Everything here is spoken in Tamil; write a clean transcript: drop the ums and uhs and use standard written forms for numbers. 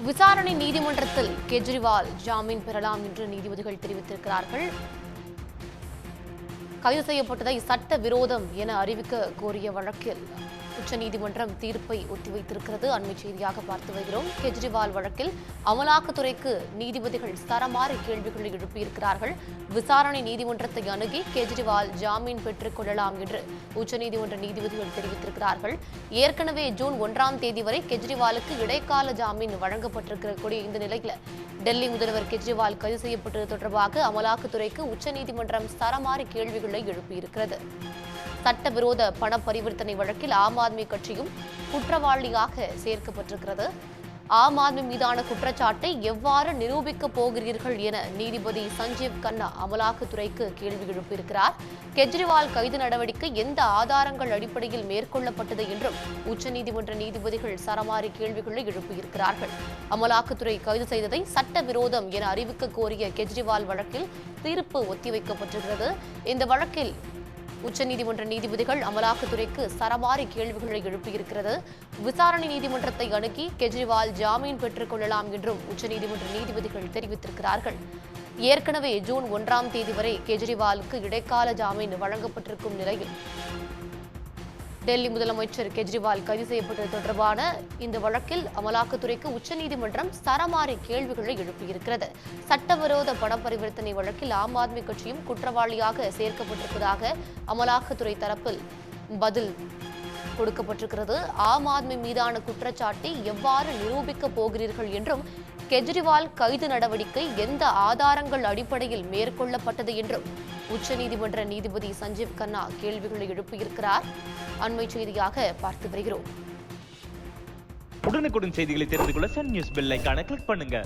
விசாரணை நீதிமன்றத்தில் கெஜ்ரிவால் ஜாமீன் பெறலாம் என்று நீதிபதிகள் தெரிவித்திருக்கிறார்கள். கைது செய்யப்பட்டதை சட்ட விரோதம் என அறிவிக்க கோரிய வழக்கில் உச்சநீதிமன்றம் தீர்ப்பை ஒத்திவைத்திருக்கிறது. அண்மை செய்தியாக பார்த்து வருகிறோம். கெஜ்ரிவால் வழக்கில் அமலாக்கத்துறைக்கு நீதிபதிகள் சரமாரி கேள்விகளை எழுப்பியிருக்கிறார்கள். விசாரணை நீதிமன்றத்தை அணுகி கெஜ்ரிவால் ஜாமீன் பெற்றுக் கொள்ளலாம் என்று உச்சநீதிமன்ற நீதிபதிகள் தெரிவித்திருக்கிறார்கள். ஏற்கனவே ஜூன் 1ஆம் தேதி வரை கெஜ்ரிவாலுக்கு இடைக்கால ஜாமீன் வழங்கப்பட்டிருக்கக்கூடிய இந்த நிலையில் டெல்லி முதல்வர் கெஜ்ரிவால் கைது செய்யப்பட்டது தொடர்பாக அமலாக்கத்துறைக்கு உச்சநீதிமன்றம் சரமாரி கேள்விகளை எழுப்பியிருக்கிறது. சட்டவிரோத பண பரிவர்த்தனை வழக்கில் ஆம் ஆத்மி கட்சியும் குற்றவாளியாக சேர்க்கப்பட்டிருக்கிறது. ஆம் ஆத்மி மீதான குற்றச்சாட்டை எவ்வாறு நிரூபிக்கப் போகிறீர்கள் என நீதிபதி சஞ்சீவ் கன்னா அமலாக்கத்துறைக்கு கேள்வி எழுப்பியிருக்கிறார். கெஜ்ரிவால் கைது நடவடிக்கை எந்த ஆதாரங்கள் அடிப்படையில் மேற்கொள்ளப்பட்டது என்றும் உச்சநீதிமன்ற நீதிபதிகள் சரமாரி கேள்விகளை எழுப்பியிருக்கிறார்கள். அமலாக்கத்துறை கைது செய்ததை சட்டவிரோதம் என அறிவிக்க கோரிய கெஜ்ரிவால் வழக்கில் தீர்ப்பு ஒத்திவைக்கப்பட்டிருக்கிறது. இந்த வழக்கில் உச்சநீதிமன்ற நீதிபதிகள் அமலாக்கத்துறைக்கு சரமாரி கேள்விகளை எழுப்பியிருக்கிறது. விசாரணை நீதிமன்றத்தை அணுகி கெஜ்ரிவால் ஜாமீன் பெற்றுக் கொள்ளலாம் என்றும் உச்சநீதிமன்ற நீதிபதிகள் தெரிவித்திருக்கிறார்கள். ஏற்கனவே ஜூன் 1ஆம் தேதி வரை கெஜ்ரிவாலுக்கு இடைக்கால ஜாமீன் வழங்கப்பட்டிருக்கும் நிலையில் டெல்லி முதலமைச்சர் கெஜ்ரிவால் கைது செய்யப்பட்டது தொடர்பான இந்த வழக்கில் அமலாக்கத்துறைக்கு உச்சநீதிமன்றம் சரமாரி கேள்விகளை எழுப்பியிருக்கிறது. சட்டவிரோத பண பரிவர்த்தனை வழக்கில் ஆம் ஆத்மி கட்சியும் குற்றவாளியாக சேர்க்கப்பட்டிருப்பதாக அமலாக்கத்துறை தரப்பில் பதில் கொடுக்கப்பட்டிருக்கிறது. ஆம் ஆத்மி மீதான குற்றச்சாட்டை எவ்வாறு நிரூபிக்கப் போகிறீர்கள் என்றும் கெஜ்ரிவால் கைது நடவடிக்கை எந்த ஆதாரங்கள் அடிப்படையில் மேற்கொள்ளப்பட்டது என்றும் உச்சநீதிமன்ற நீதிபதி சஞ்சீவ் கன்னா கேள்விகளை எழுப்பியிருக்கிறார். அண்மை செய்தியாக பார்த்து வருகிறோம். உடனுக்குடன் செய்திகளை தெரிந்து கொள்ள சன் நியூஸ் பெல் ஐகானை கிளிக் பண்ணுங்க.